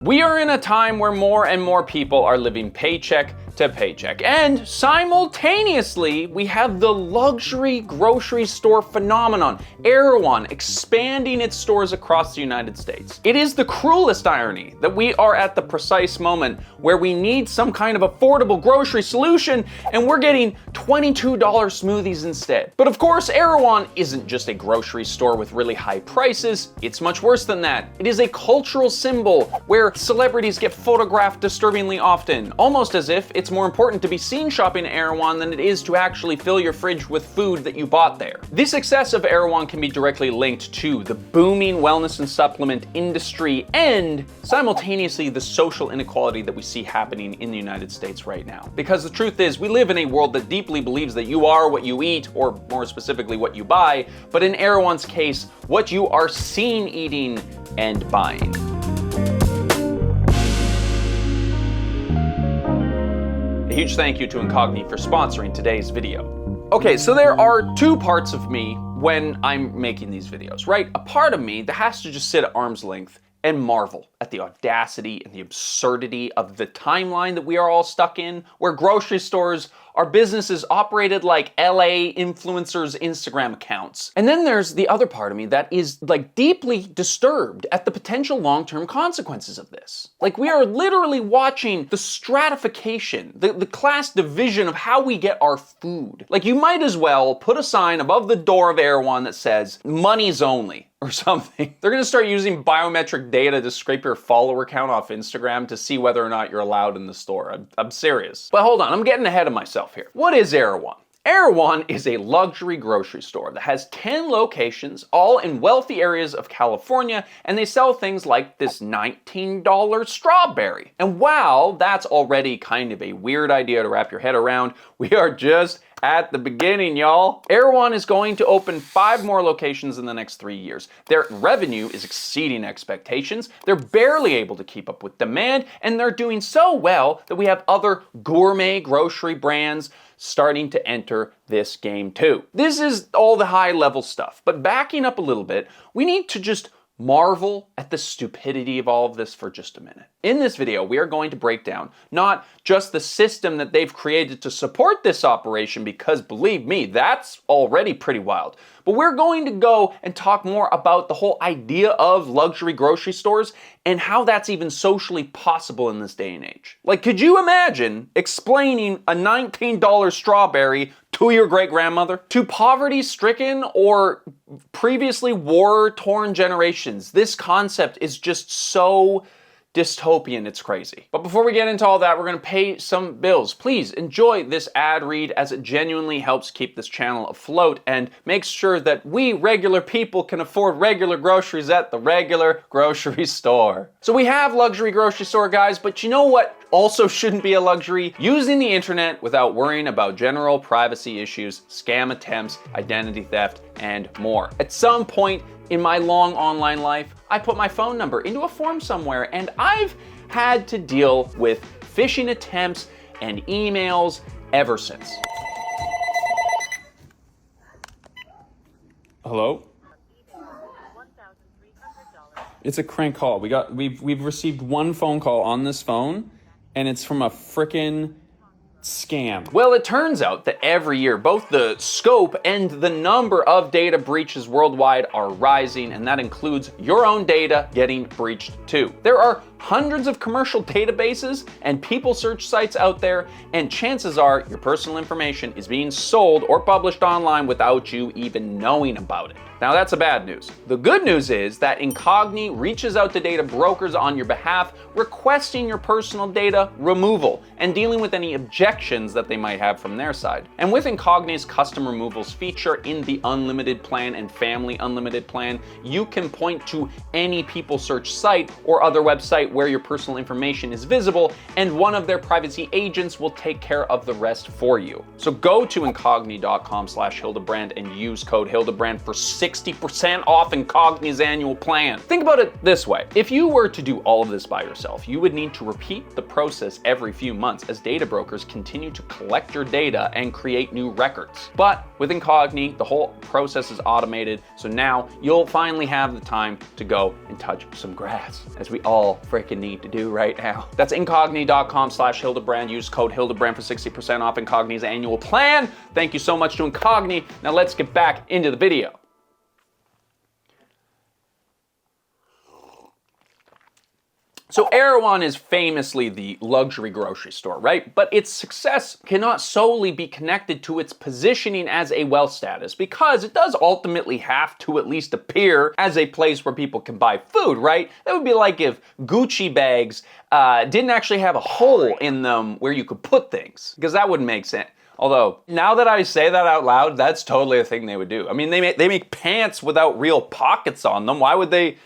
We are in a time where more and more people are living paycheck to paycheck, and simultaneously we have the luxury grocery store phenomenon, Erewhon, expanding its stores across the United States. It is the cruelest irony that we are at the precise moment where we need some kind of affordable grocery solution and we're getting $22 smoothies instead. But of course, Erewhon isn't just a grocery store with really high prices, it's much worse than that. It is a cultural symbol where celebrities get photographed disturbingly often, almost as if it's more important to be seen shopping at Erewhon than it is to actually fill your fridge with food that you bought there. The success of Erewhon can be directly linked to the booming wellness and supplement industry and simultaneously the social inequality that we see happening in the United States right now. Because the truth is, we live in a world that deeply believes that you are what you eat, or more specifically what you buy, but in Erewhon's case, what you are seen eating and buying. A huge thank you to Incogni for sponsoring today's video. Okay, so there are two parts of me when I'm making these videos, right? A part of me that has to just sit at arm's length and marvel at the audacity and the absurdity of the timeline that we are all stuck in, where grocery stores are businesses operated like LA influencers' Instagram accounts. And then there's the other part of me that is like deeply disturbed at the potential long-term consequences of this. Like, we are literally watching the stratification, the class division of how we get our food. Like, you might as well put a sign above the door of Erewhon that says, money's only, or something. They're gonna start using biometric data to scrape your follower count off Instagram to see whether or not you're allowed in the store. I'm serious. But hold on, I'm getting ahead of myself here. What is Erewhon? Erewhon is a luxury grocery store that has 10 locations, all in wealthy areas of California, and they sell things like this $19 strawberry. And while that's already kind of a weird idea to wrap your head around, we are just at the beginning, y'all. Erewhon is going to open 5 more locations in the next 3 years. Their revenue is exceeding expectations. They're barely able to keep up with demand, and they're doing so well that we have other gourmet grocery brands starting to enter this game too. This is all the high level stuff, but backing up a little bit, we need to just marvel at the stupidity of all of this for just a minute. In this video, we are going to break down not just the system that they've created to support this operation, because believe me, that's already pretty wild, but we're going to go and talk more about the whole idea of luxury grocery stores and how that's even socially possible in this day and age. Like, could you imagine explaining a $19 strawberry to your great-grandmother? To poverty-stricken or previously war-torn generations, this concept is just so dystopian, it's crazy. But before we get into all that, we're gonna pay some bills. Please enjoy this ad read, as it genuinely helps keep this channel afloat and makes sure that we regular people can afford regular groceries at the regular grocery store. So we have luxury grocery store, guys, but you know what also shouldn't be a luxury? Using the internet without worrying about general privacy issues, scam attempts, identity theft, and more. At some point in my long online life, I put my phone number into a form somewhere, and I've had to deal with phishing attempts and emails ever since. Hello? It's a crank call. We've received one phone call on this phone, and it's from a frickin' scam. Well, it turns out that every year, both the scope and the number of data breaches worldwide are rising, and that includes your own data getting breached too. There are hundreds of commercial databases and people search sites out there, and chances are your personal information is being sold or published online without you even knowing about it. Now, that's the bad news. The good news is that Incogni reaches out to data brokers on your behalf, requesting your personal data removal and dealing with any objections that they might have from their side. And with Incogni's custom removals feature in the unlimited plan and family unlimited plan, you can point to any people search site or other website where your personal information is visible, and one of their privacy agents will take care of the rest for you. So go to incogni.com/Hildebrand and use code Hildebrand for 60% off Incogni's annual plan. Think about it this way. If you were to do all of this by yourself, you would need to repeat the process every few months as data brokers continue to collect your data and create new records. But with Incogni, the whole process is automated, so now you'll finally have the time to go and touch some grass, as we all freaking freaking need to do right now. That's incogni.com/Hildebrand. Use code Hildebrand for 60% off Incogni's annual plan. Thank you so much to Incogni. Now let's get back into the video. So Erewhon is famously the luxury grocery store, right? But its success cannot solely be connected to its positioning as a wealth status, because it does ultimately have to at least appear as a place where people can buy food, right? That would be like if Gucci bags didn't actually have a hole in them where you could put things, because that wouldn't make sense. Although, now that I say that out loud, that's totally a thing they would do. I mean, they make pants without real pockets on them. Why would they?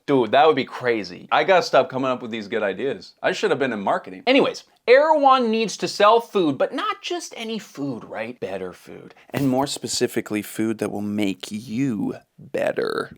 Dude, that would be crazy. I gotta stop coming up with these good ideas. I should have been in marketing. Anyways, Erewhon needs to sell food, but not just any food, right? Better food. And more specifically, food that will make you better.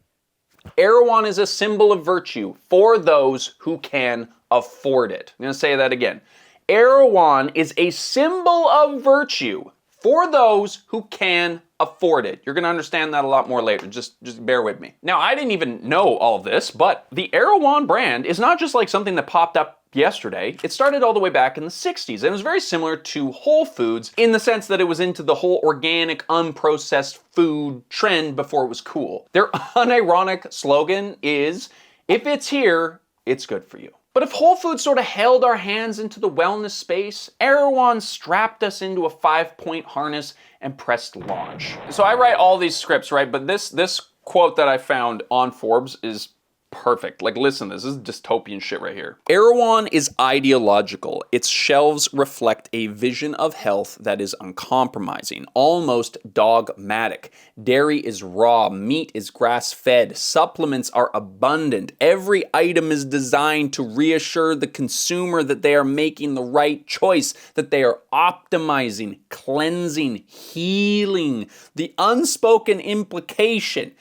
Erewhon is a symbol of virtue for those who can afford it. I'm gonna say that again. Erewhon is a symbol of virtue for those who can afford it. You're gonna understand that a lot more later, just bear with me. Now, I didn't even know all of this, but the Erewhon brand is not just like something that popped up yesterday. It started all the way back in the 60s, and it was very similar to Whole Foods in the sense that it was into the whole organic, unprocessed food trend before it was cool. Their unironic slogan is, if it's here, it's good for you. But if Whole Foods sort of held our hands into the wellness space, Erewhon strapped us into a 5-point harness and pressed launch. So I write all these scripts, right? But this quote that I found on Forbes is perfect. Like, listen, this is dystopian shit right here. Erewhon is ideological. Its shelves reflect a vision of health that is uncompromising, almost dogmatic. Dairy is raw, meat is grass-fed, supplements are abundant. Every item is designed to reassure the consumer that they are making the right choice, that they are optimizing, cleansing, healing. The unspoken implication: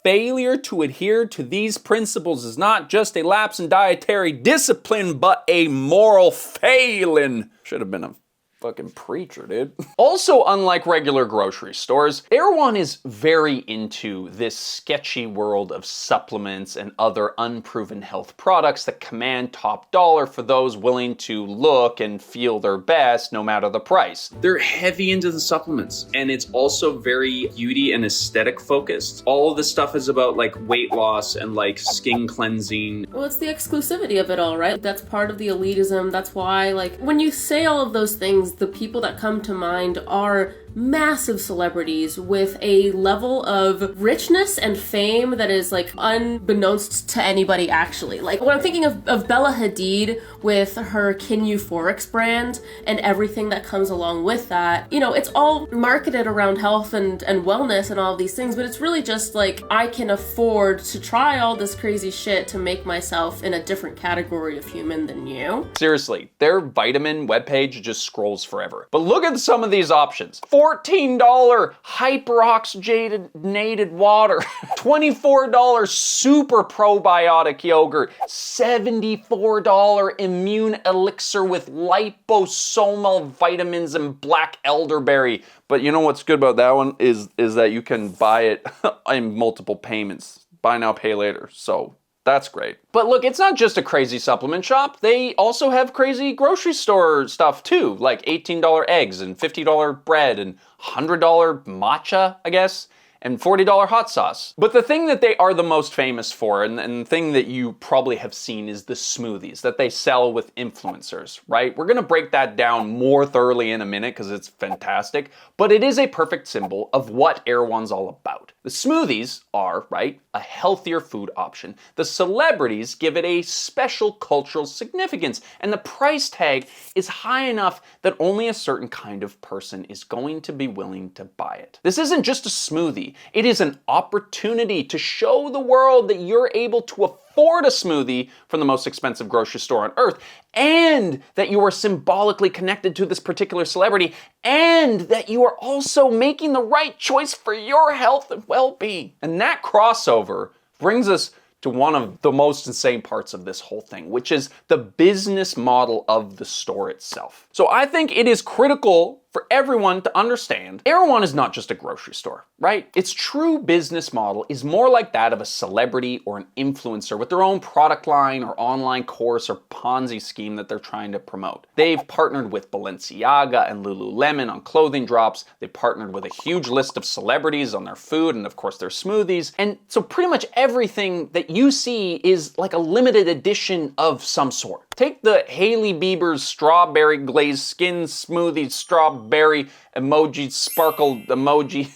failure to adhere to these principles is not just a lapse in dietary discipline, but a moral failing. Should have been a fucking preacher, dude. Also, unlike regular grocery stores, Erewhon is very into this sketchy world of supplements and other unproven health products that command top dollar for those willing to look and feel their best no matter the price. They're heavy into the supplements, and it's also very beauty and aesthetic focused. All of this stuff is about like weight loss and like skin cleansing. Well, it's the exclusivity of it all, right? That's part of the elitism. That's why, like, when you say all of those things, the people that come to mind are massive celebrities with a level of richness and fame that is like unbeknownst to anybody actually. Like when I'm thinking of Bella Hadid with her Kin Euphorics brand and everything that comes along with that, you know, it's all marketed around health and wellness and all of these things, but it's really just like, I can afford to try all this crazy shit to make myself in a different category of human than you. Seriously, their vitamin webpage just scrolls forever. But look at some of these options. $14 hyperoxygenated water, $24 super probiotic yogurt, $74 immune elixir with liposomal vitamins and black elderberry. But you know what's good about that one is that you can buy it in multiple payments. Buy now, pay later. So that's great. But look, it's not just a crazy supplement shop. They also have crazy grocery store stuff too, like $18 eggs and $50 bread and $100 matcha, I guess, and $40 hot sauce. But the thing that they are the most famous for, and the thing that you probably have seen, is the smoothies that they sell with influencers, right? We're gonna break that down more thoroughly in a minute because it's fantastic, but it is a perfect symbol of what Erewhon's all about. The smoothies are, right, a healthier food option. The celebrities give it a special cultural significance, and the price tag is high enough that only a certain kind of person is going to be willing to buy it. This isn't just a smoothie. It is an opportunity to show the world that you're able to afford a smoothie from the most expensive grocery store on earth, and that you are symbolically connected to this particular celebrity, and that you are also making the right choice for your health and well-being. And that crossover brings us to one of the most insane parts of this whole thing, which is the business model of the store itself. So I think it is critical for everyone to understand, Erewhon is not just a grocery store, right? Its true business model is more like that of a celebrity or an influencer with their own product line or online course or Ponzi scheme that they're trying to promote. They've partnered with Balenciaga and Lululemon on clothing drops. They've partnered with a huge list of celebrities on their food and of course their smoothies. And so pretty much everything that you see is like a limited edition of some sort. Take the Hailey Bieber's strawberry glazed skin smoothie strawberry emoji sparkle emoji.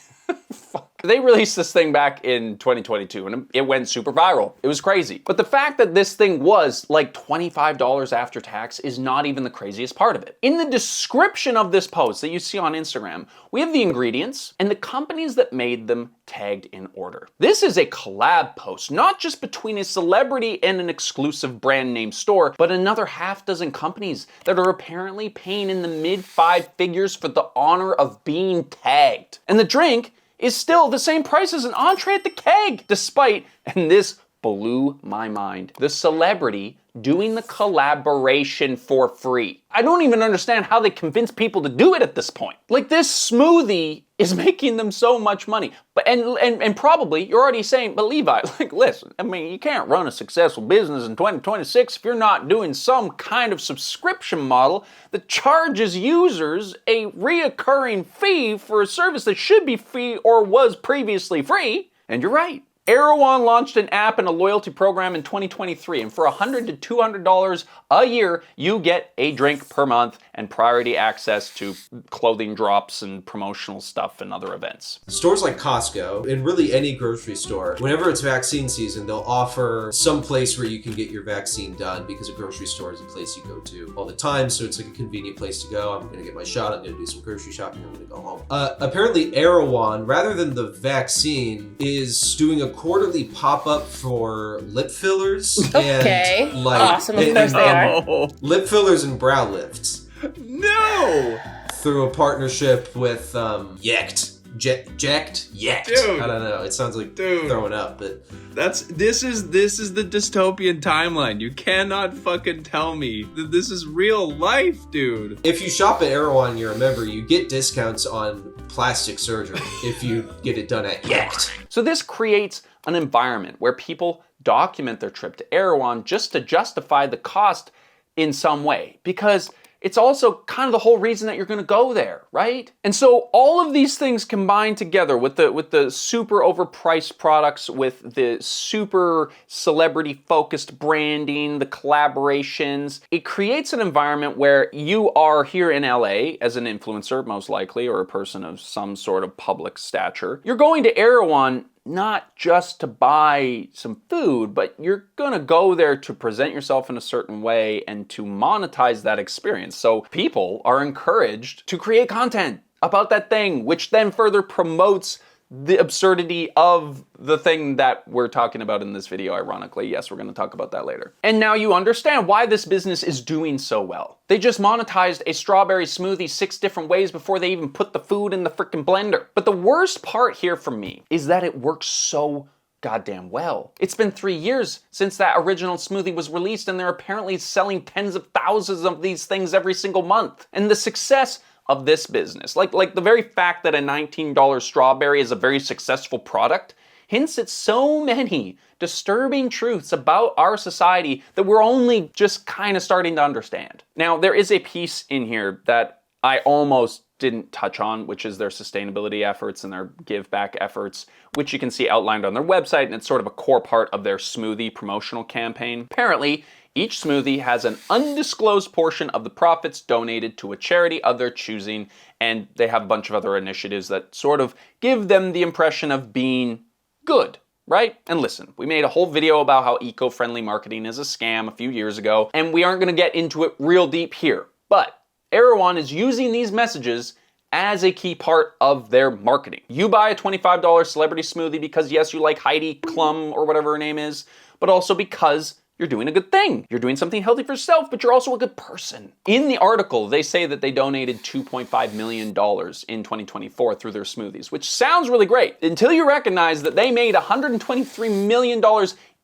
Fuck. They released this thing back in 2022 and it went super viral. It was crazy. But the fact that this thing was like $25 after tax is not even the craziest part of it. In the description of this post that you see on Instagram, we have the ingredients and the companies that made them tagged in order. This is a collab post, not just between a celebrity and an exclusive brand name store, but another half dozen companies that are apparently paying in the mid-5 figures for the honor of being tagged. And the drink is still the same price as an entree at the Keg, despite, and this blew my mind, the celebrity doing the collaboration for free. I don't even understand how they convince people to do it at this point. Like, this smoothie is making them so much money. But and probably you're already saying, but Levi, like, listen, I mean, you can't run a successful business in 2026 if you're not doing some kind of subscription model that charges users a reoccurring fee for a service that should be free or was previously free. And you're right. Erewhon launched an app and a loyalty program in 2023, and for $100 to $200 a year, you get a drink per month and priority access to clothing drops and promotional stuff and other events. Stores like Costco, and really any grocery store, whenever it's vaccine season, they'll offer some place where you can get your vaccine done, because a grocery store is a place you go to all the time, so it's like a convenient place to go. I'm gonna get my shot, I'm gonna do some grocery shopping, I'm gonna go home. Apparently Erewhon, rather than the vaccine, is doing a quarterly pop-up for lip fillers. Okay. And like, awesome, of course they are. Lip fillers and brow lifts. No! Through a partnership with Yekt. Yekt. Dude. I don't know. It sounds like Dude. throwing up, but This is the dystopian timeline. You cannot fucking tell me that this is real life, dude. if you shop at Erewhon, you're a member, you get discounts on plastic surgery if you get it done at Yekt. So this creates an environment where people document their trip to Erewhon just to justify the cost in some way, because it's also kind of the whole reason that you're going to go there, right? And so all of these things combined together with the super overpriced products, with the super celebrity focused branding, the collaborations, it creates an environment where you are here in LA as an influencer, most likely, or a person of some sort of public stature. You're going to Erewhon not just to buy some food, but you're gonna go there to present yourself in a certain way and to monetize that experience. So people are encouraged to create content about that thing, which then further promotes the absurdity of the thing that we're talking about in this video, ironically. Yes, we're going to talk about that later. And now you understand why this business is doing so well. They just monetized a strawberry smoothie 6 different ways before they even put the food in the freaking blender. But the worst part here for me is that it works so goddamn well. It's been 3 years since that original smoothie was released, and they're apparently selling tens of thousands of these things every single month. And the success of this business, like the very fact that a $19 strawberry is a very successful product, hints at so many disturbing truths about our society that we're only just kind of starting to understand. Now, there is a piece in here that I almost didn't touch on, which is their sustainability efforts and their give back efforts, which you can see outlined on their website, and it's sort of a core part of their smoothie promotional campaign. Apparently, each smoothie has an undisclosed portion of the profits donated to a charity of their choosing, and they have a bunch of other initiatives that sort of give them the impression of being good, right? And listen, we made a whole video about how eco-friendly marketing is a scam a few years ago, and we aren't gonna get into it real deep here. But Erewhon is using these messages as a key part of their marketing. You buy a $25 celebrity smoothie because, yes, you like Heidi Klum or whatever her name is, but also because you're doing a good thing. You're doing something healthy for yourself, but you're also a good person. In the article, they say that they donated $2.5 million in 2024 through their smoothies, which sounds really great until you recognize that they made $123 million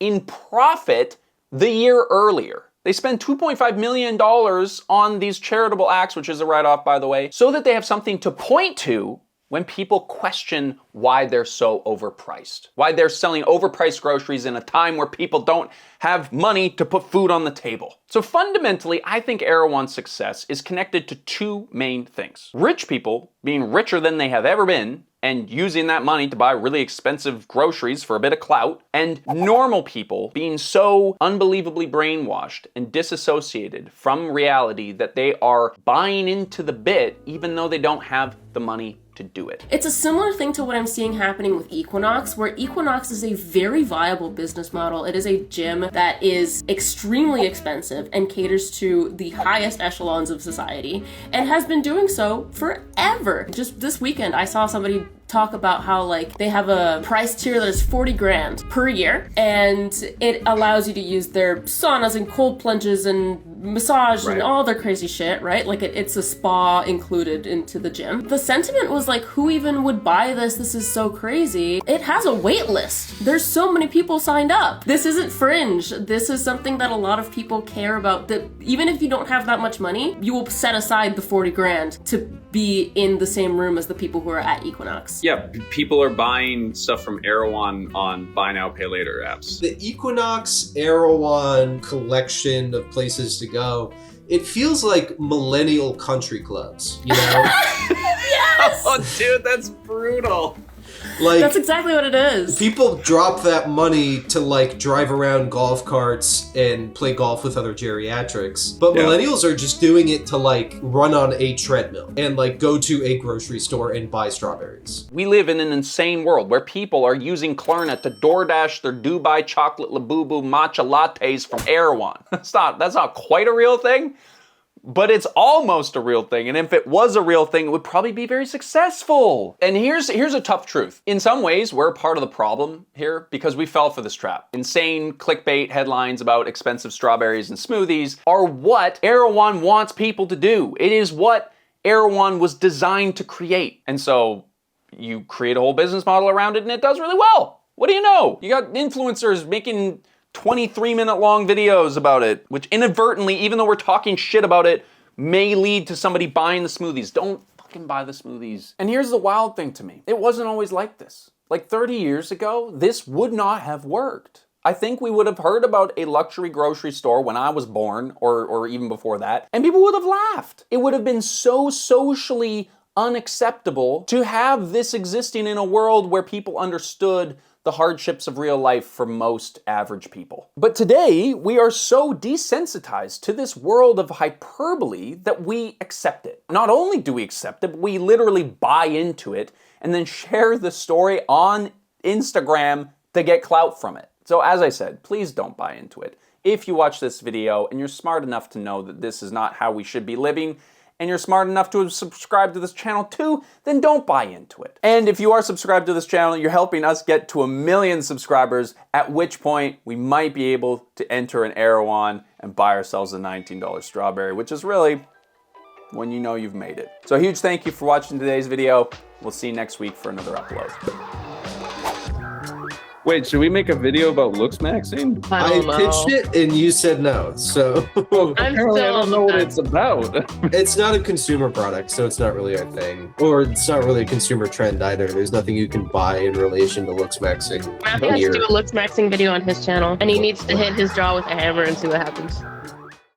in profit the year earlier. They spend $2.5 million on these charitable acts, which is a write-off, by the way, so that they have something to point to when people question why they're so overpriced, why they're selling overpriced groceries in a time where people don't have money to put food on the table. So fundamentally, I think Erewhon's success is connected to two main things. Rich people being richer than they have ever been, and using that money to buy really expensive groceries for a bit of clout, and normal people being so unbelievably brainwashed and disassociated from reality that they are buying into the bit even though they don't have the money to do it. It's a similar thing to what I'm seeing happening with Equinox, where Equinox is a very viable business model. It is a gym that is extremely expensive and caters to the highest echelons of society and has been doing so forever. Just this weekend, I saw somebody talk about how like they have a price tier that is 40 grand per year, and it allows you to use their saunas and cold plunges and massage and all their crazy shit, right? Like it's a spa included into the gym. The sentiment was like, who even would buy this? This is so crazy. It has a wait list. There's so many people signed up. This isn't fringe. This is something that a lot of people care about, that even if you don't have that much money, you will set aside the 40 grand to be in the same room as the people who are at Equinox. Yeah, people are buying stuff from Erewhon on buy now, pay later apps. The Equinox Erewhon collection of places to go, it feels like millennial country clubs, you know? Yes! Oh, dude, that's brutal. Like, that's exactly what it is. People drop that money to like drive around golf carts and play golf with other geriatrics, but millennials are just doing it to like run on a treadmill and like go to a grocery store and buy strawberries. We live in an insane world where people are using Klarna to DoorDash their Dubai chocolate Labubu matcha lattes from Erewhon. That's not quite a real thing, but it's almost a real thing. And if it was a real thing, it would probably be very successful. And here's a tough truth. In some ways, we're part of the problem here because we fell for this trap. Insane clickbait headlines about expensive strawberries and smoothies are what Erewhon wants people to do. It is what Erewhon was designed to create. And so you create a whole business model around it and it does really well. What do you know? You got influencers making 23-minute long videos about it, which inadvertently, even though we're talking shit about it, may lead to somebody buying the smoothies. Don't fucking buy the smoothies. And here's the wild thing to me. It wasn't always like this. Like 30 years ago, this would not have worked. I think we would have heard about a luxury grocery store when I was born, or even before that, and people would have laughed. It would have been so socially unacceptable to have this existing in a world where people understood the hardships of real life for most average people. But today, we are so desensitized to this world of hyperbole that we accept it. Not only do we accept it, but we literally buy into it and then share the story on Instagram to get clout from it. So as I said, please don't buy into it. If you watch this video and you're smart enough to know that this is not how we should be living, and you're smart enough to subscribe to this channel too, then don't buy into it. And if you are subscribed to this channel, you're helping us get to 1 million subscribers, at which point we might be able to enter an Erewhon and buy ourselves a $19 strawberry, which is really when you know you've made it. So a huge thank you for watching today's video. We'll see you next week for another upload. Wait, should we make a video about looks maxing? I pitched it and you said no, so Apparently I don't know what it's about. it's not a consumer product, so it's not really our thing. Or it's not really a consumer trend either. There's nothing you can buy in relation to looks maxing. Matthew has to do a looks maxing video on his channel, and he needs to hit his jaw with a hammer and see what happens.